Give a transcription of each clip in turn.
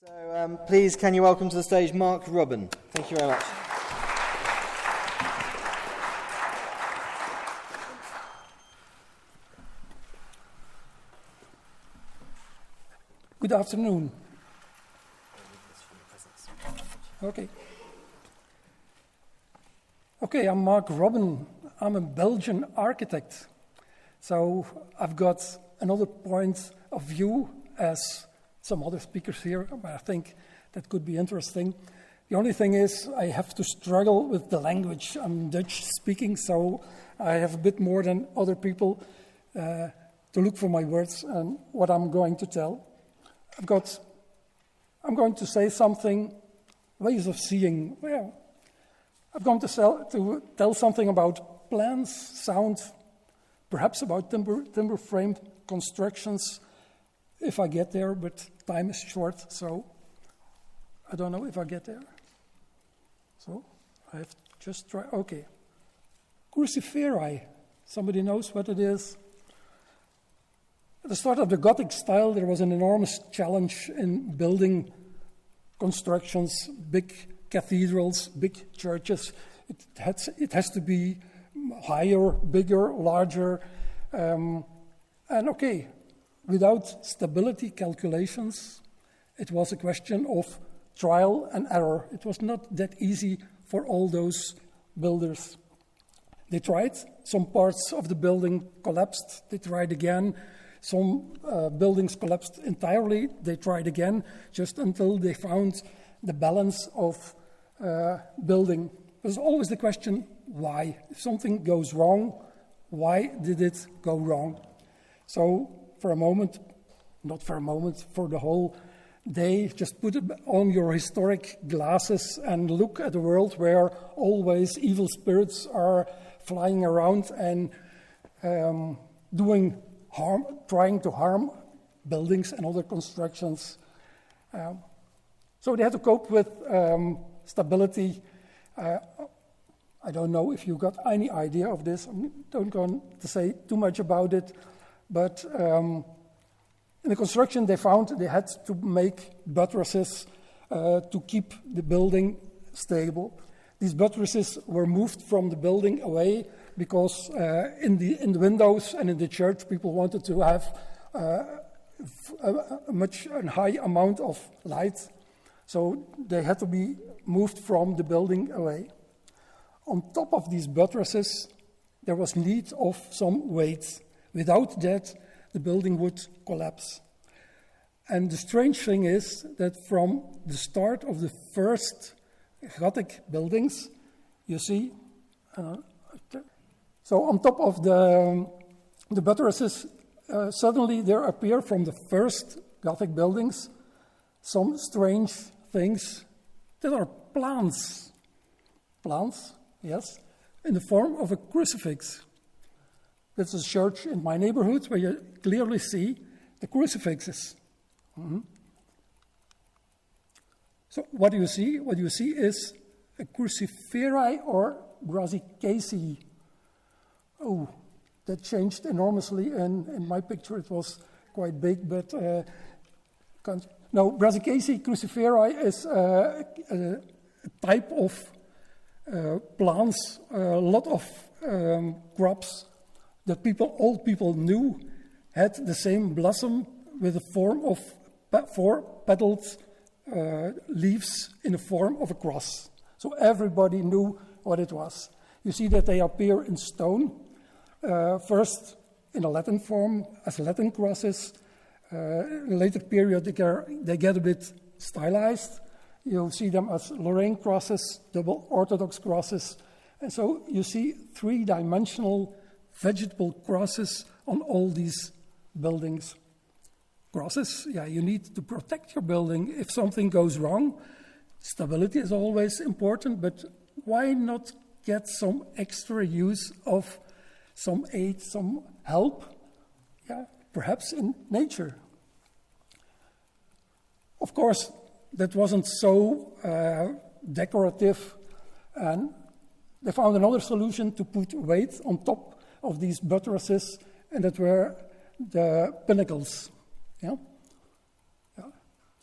So please can you welcome to the stage Marc Robben. Thank you very much. Good afternoon. Okay, I'm Marc Robben. I'm a Belgian architect. So I've got another point of view as some other speakers here, but I think that could be interesting. The only thing is I have to struggle with the language. I'm Dutch speaking, so I have a bit more than other people to look for my words and what I'm going to tell. I'm going to say something, ways of seeing. Well, I'm going to tell something about plans, sound, perhaps about timber framed constructions, if I get there, but time is short, so I don't know if I get there. So I have to just try. Okay. Cruciferi. Somebody knows what it is? At the start of the Gothic style, there was an enormous challenge in building constructions, big cathedrals, big churches. It has to be higher, bigger, larger. Without stability calculations, it was a question of trial and error. It was not that easy for all those builders. They tried. Some parts of the building collapsed. They tried again. Some buildings collapsed entirely. They tried again, just until they found the balance of building. There's always the question, why? If something goes wrong, why did it go wrong? So for the whole day, just put on your historic glasses and look at a world where always evil spirits are flying around and doing harm, trying to harm buildings and other constructions. So they had to cope with stability. I don't know if you got any idea of this. I don't going to say too much about it. But in the construction, they found they had to make buttresses to keep the building stable. These buttresses were moved from the building away because in the windows and in the church, people wanted to have a high amount of light. So they had to be moved from the building away. On top of these buttresses, there was need of some weight. Without that, the building would collapse. And the strange thing is that from the start of the first Gothic buildings, you see, so on top of the buttresses, suddenly there appear from the first Gothic buildings some strange things that are plants. Plants, yes, in the form of a crucifix. That's a church in my neighborhood where you clearly see the crucifixes. Mm-hmm. So what do you see? What you see is a cruciferi or brassicaceae. Oh, that changed enormously. In my picture it was quite big, but brassicaceae cruciferi is a type of plants, a lot of crops that old people knew had the same blossom with a form of 4 petaled leaves in the form of a cross. So everybody knew what it was. You see that they appear in stone, first in a Latin form as Latin crosses. In a later period, they get a bit stylized. You'll see them as Lorraine crosses, double Orthodox crosses. And so you see 3-dimensional vegetable crosses on all these buildings. Crosses, you need to protect your building. If something goes wrong, stability is always important, but why not get some extra use of some aid, some help, perhaps in nature? Of course, that wasn't so decorative, and they found another solution to put weight on top of these buttresses, and that were the pinnacles.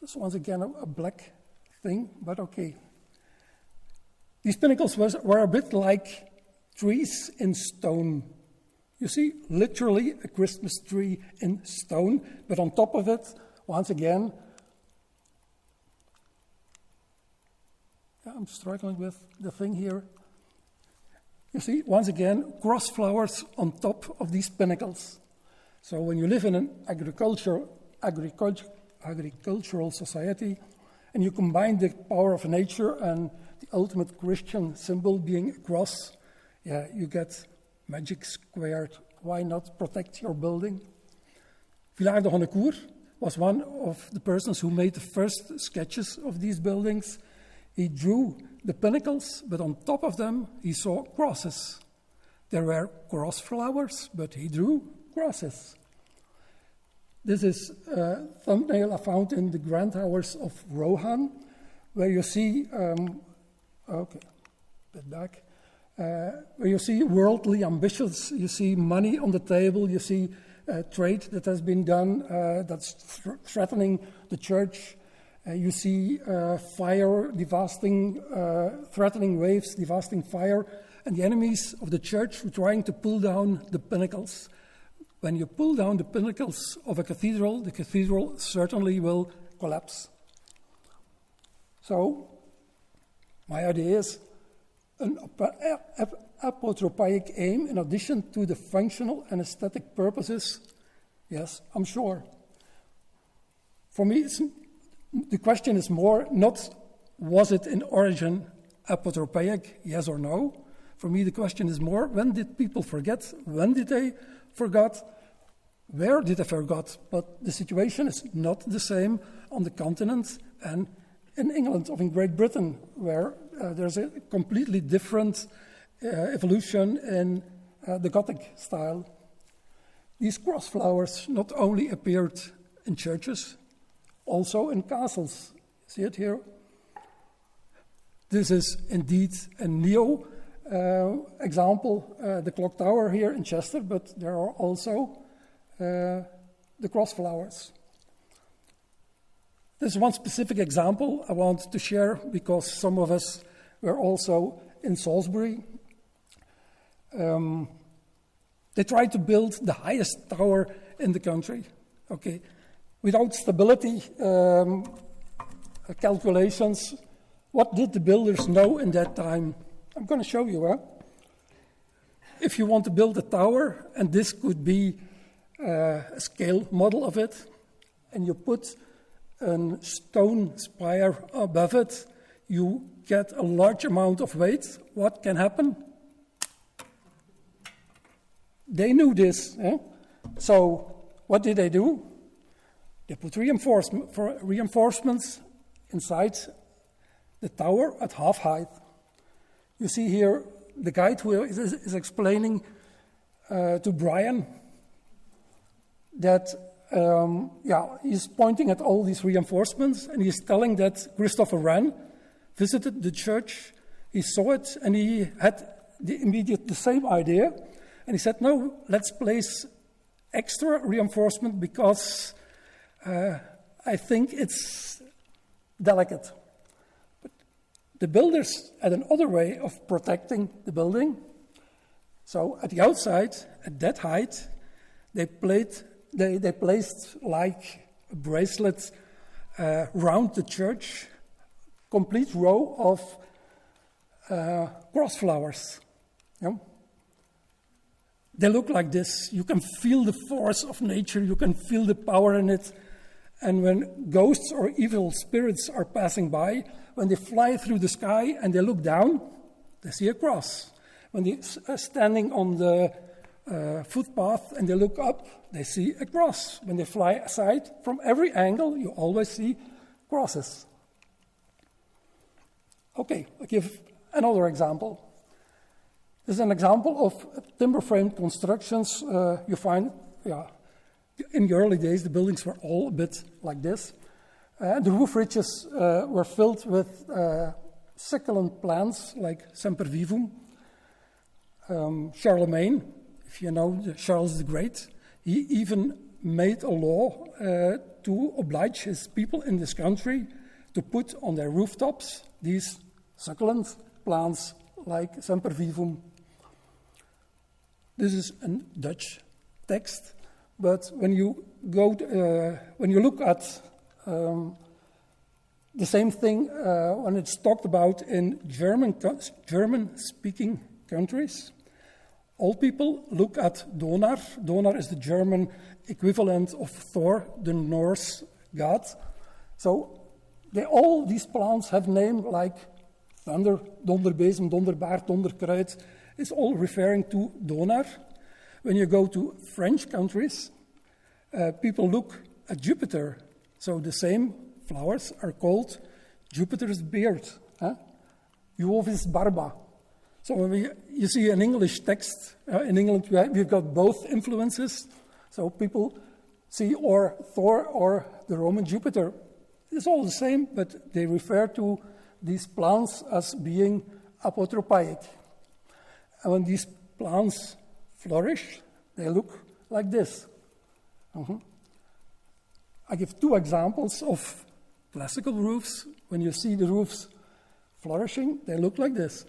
This once again a black thing, but okay. These pinnacles were a bit like trees in stone. You see, literally a Christmas tree in stone, but on top of it, once again, I'm struggling with the thing here. You see, once again, cross flowers on top of these pinnacles. So when you live in an agricultural society, and you combine the power of nature and the ultimate Christian symbol being a cross, you get magic squared. Why not protect your building? Villard de Honnecourt was one of the persons who made the first sketches of these buildings. He drew the pinnacles, but on top of them he saw crosses. There were cross flowers, but he drew crosses. This is a thumbnail I found in the Grand Towers of Rohan, where you see, where you see worldly ambitions, you see money on the table, you see trade that has been done that's threatening the church. You see fire devastating, threatening waves, devastating fire, and the enemies of the church trying to pull down the pinnacles. When you pull down the pinnacles of a cathedral, the cathedral certainly will collapse. So, my idea is an apotropaic aim in addition to the functional and aesthetic purposes. Yes, I'm sure. For me, the question is more not was it in origin apotropaic, yes or no. For me, the question is more when did people forget? When did they forget? Where did they forget? But the situation is not the same on the continent and in England or in Great Britain, where there's a completely different evolution in the Gothic style. These cross flowers not only appeared in churches, also in castles. See it here? This is indeed a neo example, the clock tower here in Chester, but there are also the cross flowers. There's one specific example I want to share because some of us were also in Salisbury. They tried to build the highest tower in the country. Okay, without stability calculations, what did the builders know in that time? I'm going to show you. If you want to build a tower, and this could be a scale model of it, and you put a stone spire above it, you get a large amount of weight. What can happen? They knew this. So what did they do? They put reinforcements inside the tower at half height. You see here the guide who is explaining to Brian that he's pointing at all these reinforcements and he's telling that Christopher Wren visited the church, he saw it, and he had the same idea. And he said, no, let's place extra reinforcement because I think it's delicate. But the builders had another way of protecting the building. So at the outside, at that height, they placed like a bracelet round the church, complete row of cross flowers. They look like this. You can feel the force of nature. You can feel the power in it. And when ghosts or evil spirits are passing by, when they fly through the sky and they look down, they see a cross. When they're standing on the footpath and they look up, they see a cross. When they fly aside, from every angle, you always see crosses. Okay, I'll give another example. This is an example of timber frame constructions. You find, in the early days, the buildings were all a bit like this. The roof ridges were filled with succulent plants like Sempervivum. Charlemagne, if you know Charles the Great, he even made a law to oblige his people in this country to put on their rooftops these succulent plants like Sempervivum. This is a Dutch text, but when you look at the same thing when it's talked about in German-speaking countries, all people look at Donar. Donar is the German equivalent of Thor, the Norse god. So all these plants have names like thunder, donderbezem, donderbaard, donderkruid. It's all referring to Donar. When you go to French countries, people look at Jupiter. So the same flowers are called Jupiter's beard, Juovis barba. So when you see an English text, in England we've got both influences. So people see or Thor or the Roman Jupiter. It's all the same, but they refer to these plants as being apotropaic. And when these plants flourish, they look like this. I give two examples of classical roofs. When you see the roofs flourishing, they look like this.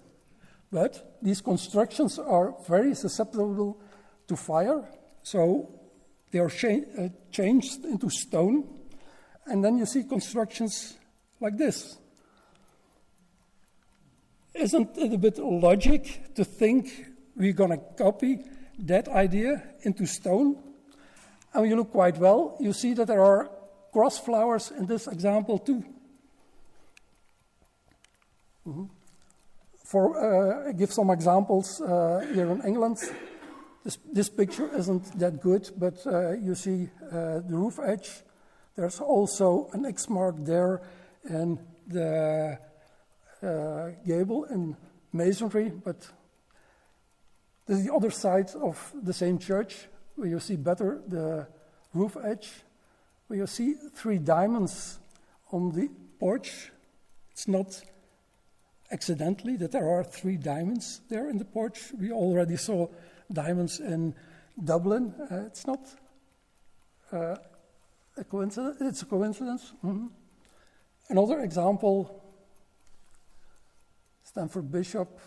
But these constructions are very susceptible to fire, so they are changed into stone. And then you see constructions like this. Isn't it a bit logic to think we're going to copy that idea into stone? And when you look quite well, you see that there are cross flowers in this example too. I give some examples here in England. This picture isn't that good, but you see the roof edge. There's also an X mark there in the gable in masonry, but this is the other side of the same church where you see better the roof edge, where you see 3 diamonds on the porch. It's not accidentally that there are 3 diamonds there in the porch. We already saw diamonds in Dublin. It's not a coincidence, it's a coincidence. Another example, Stamford Bishop,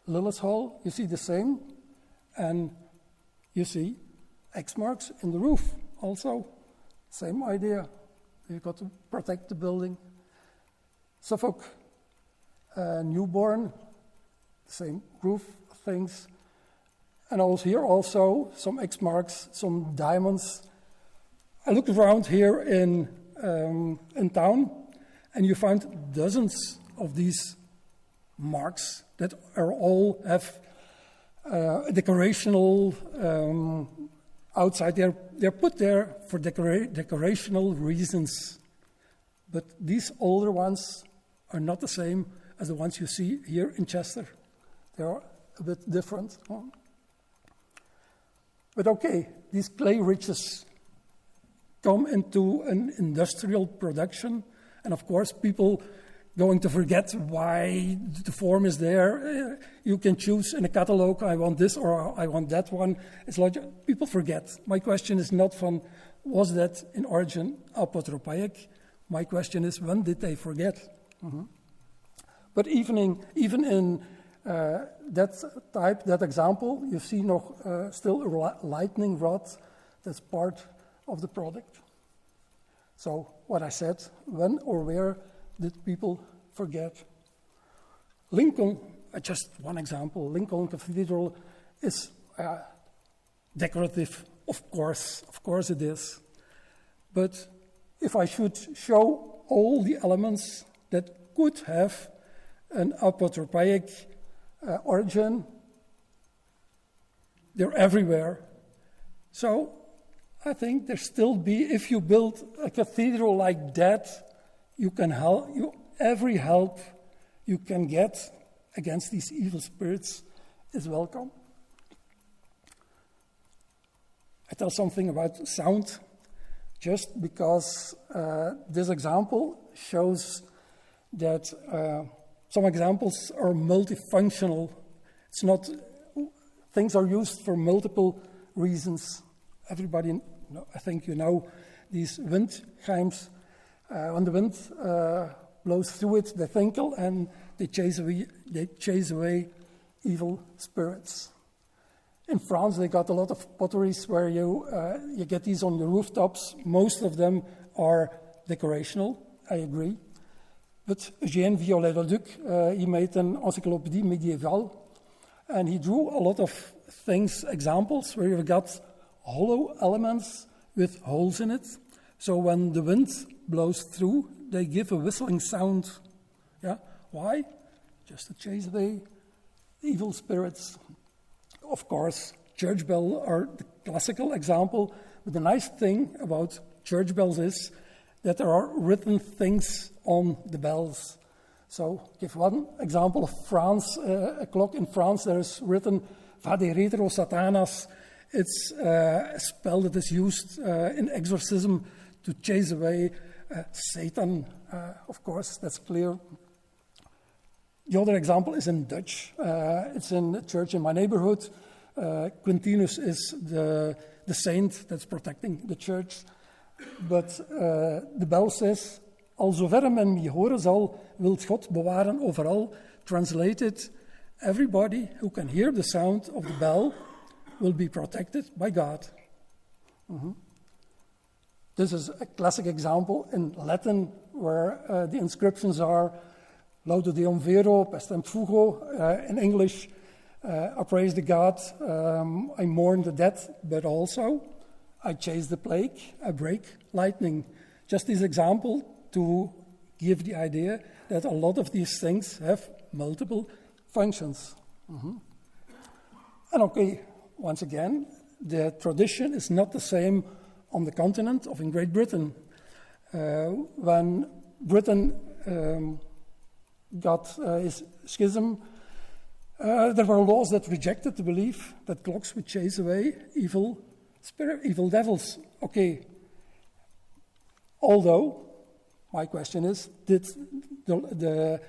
Lillis Hall, you see the same, and you see X marks in the roof also. Same idea. You've got to protect the building. Suffolk, Newborn, same roof things. And also here also some X marks, some diamonds. I looked around here in town, and you find dozens of these marks that are all have decorational outside. They're put there for decorational reasons. But these older ones are not the same as the ones you see here in Chester. They are a bit different. But okay, these clay ridges come into an industrial production, and of course people going to forget why the form is there. You can choose in a catalog, I want this or I want that one. It's like people forget. My question is not was that in origin apotropaic? My question is, when did they forget? But even in that example, you see still a lightning rod that's part of the product. So what I said, when or where did people forget? Lincoln, just one example, Lincoln Cathedral is decorative, of course it is. But if I should show all the elements that could have an apotropaic origin, they're everywhere. So I think there still be, if you build a cathedral like that, you can every help you can get against these evil spirits is welcome. I tell something about sound, just because this example shows that some examples are multifunctional. It's not, things are used for multiple reasons. everybody, I think you know, these wind chimes. When the wind blows through it, they tinkle and they chase away evil spirits. In France, they got a lot of potteries where you get these on your rooftops. Most of them are decorational, I agree. But Eugène Viollet-le-Duc, he made an encyclopédie médiévale, and he drew a lot of things, examples, where you've got hollow elements with holes in it. So when the wind blows through, they give a whistling sound. Yeah, why? Just to chase away evil spirits. Of course, church bells are the classical example, but the nice thing about church bells is that there are written things on the bells. So, give one example of France, a clock in France, there is written Vade retro Satanas. It's a spell that is used in exorcism to chase away Satan. Of course, that's clear. The other example is in Dutch. It's in a church in my neighborhood. Quintinus is the saint that's protecting the church. But the bell says, al zoverre men mij horen zal, wilt God bewaren overal. Translated, everybody who can hear the sound of the bell will be protected by God. Mm-hmm. This is a classic example in Latin where the inscriptions are Laude Deum Vero, Pestem Fugo. In English, I praise the God, I mourn the dead, but also I chase the plague, I break lightning. Just this example to give the idea that a lot of these things have multiple functions. Mm-hmm. And okay, once again, the tradition is not the same on the continent of in Great Britain. When Britain got his schism, there were laws that rejected the belief that clocks would chase away evil devils. Okay. Although, my question is, did the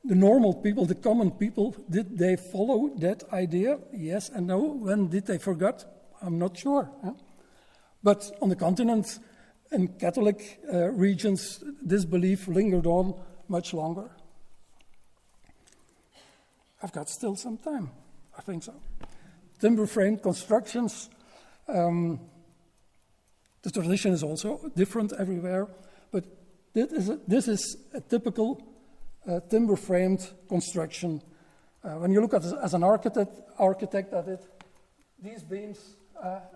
normal people, the common people, did they follow that idea? Yes and no. When did they forget? I'm not sure. Huh? But on the continent, in Catholic regions, this belief lingered on much longer. I've got still some time. I think so. Timber frame constructions. The tradition is also different everywhere, but this is a typical timber-framed construction. When you look at it as an architect at it, these beams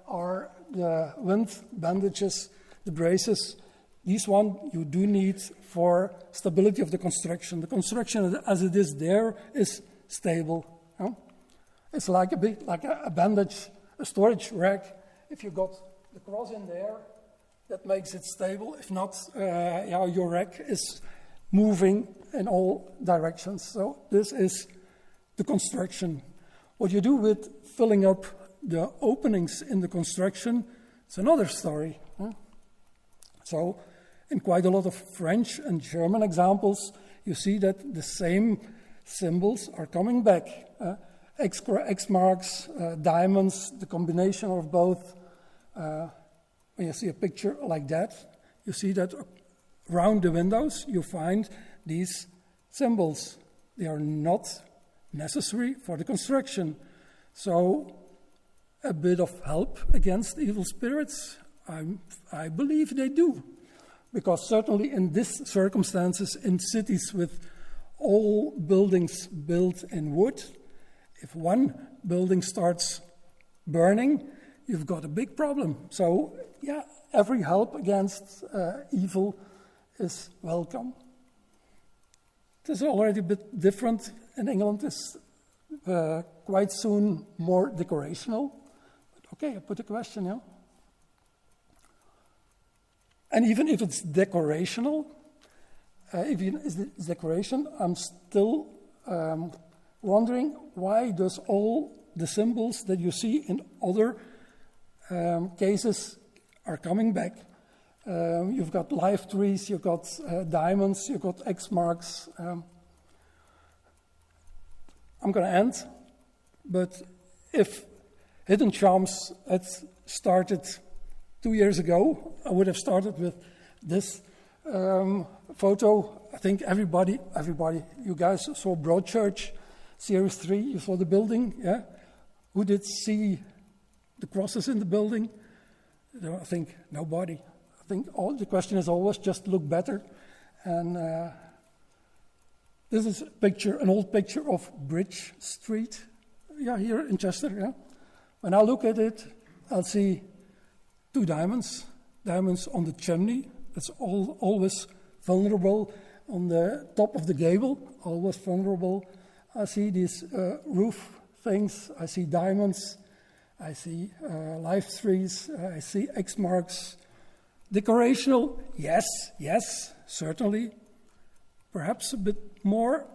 are the wind bandages, the braces. These one you do need for stability of the construction. The construction as it is there is stable. Huh? It's like a bit like a bandage, a storage rack. If you got the cross in there, that makes it stable. If not, your rack is moving in all directions. So this is the construction. What you do with filling up the openings in the construction, it's another story. Huh? So in quite a lot of French and German examples, you see that the same symbols are coming back. X marks, diamonds, the combination of both. When you see a picture like that, you see that around the windows you find these symbols. They are not necessary for the construction. So a bit of help against evil spirits, I believe they do. Because certainly in these circumstances, in cities with all buildings built in wood, if one building starts burning, you've got a big problem. So, yeah, every help against evil is welcome. It is already a bit different in England. It's quite soon more decorational. But okay, I put a question, yeah? And even if it's decorational, I'm still wondering why does all the symbols that you see in other cases are coming back. You've got live trees, you've got diamonds, you've got X marks. I'm going to end, but if hidden charms had started 2 years ago, I would have started with this photo. I think everybody, you guys saw Broadchurch, Series 3, you saw the building, yeah? Who did see the crosses in the building? I think nobody. I think the question is always just look better. And this is a picture, an old picture of Bridge Street, yeah, here in Chester, yeah? When I look at it, I'll see 2 diamonds on the chimney. It's always vulnerable. On the top of the gable, always vulnerable. I see these roof things. I see diamonds. I see live trees. I see X marks. Decorational, yes, certainly. Perhaps a bit more.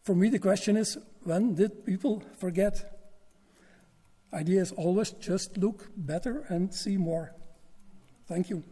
For me, the question is, when did people forget? Idea is always just look better and see more. Thank you.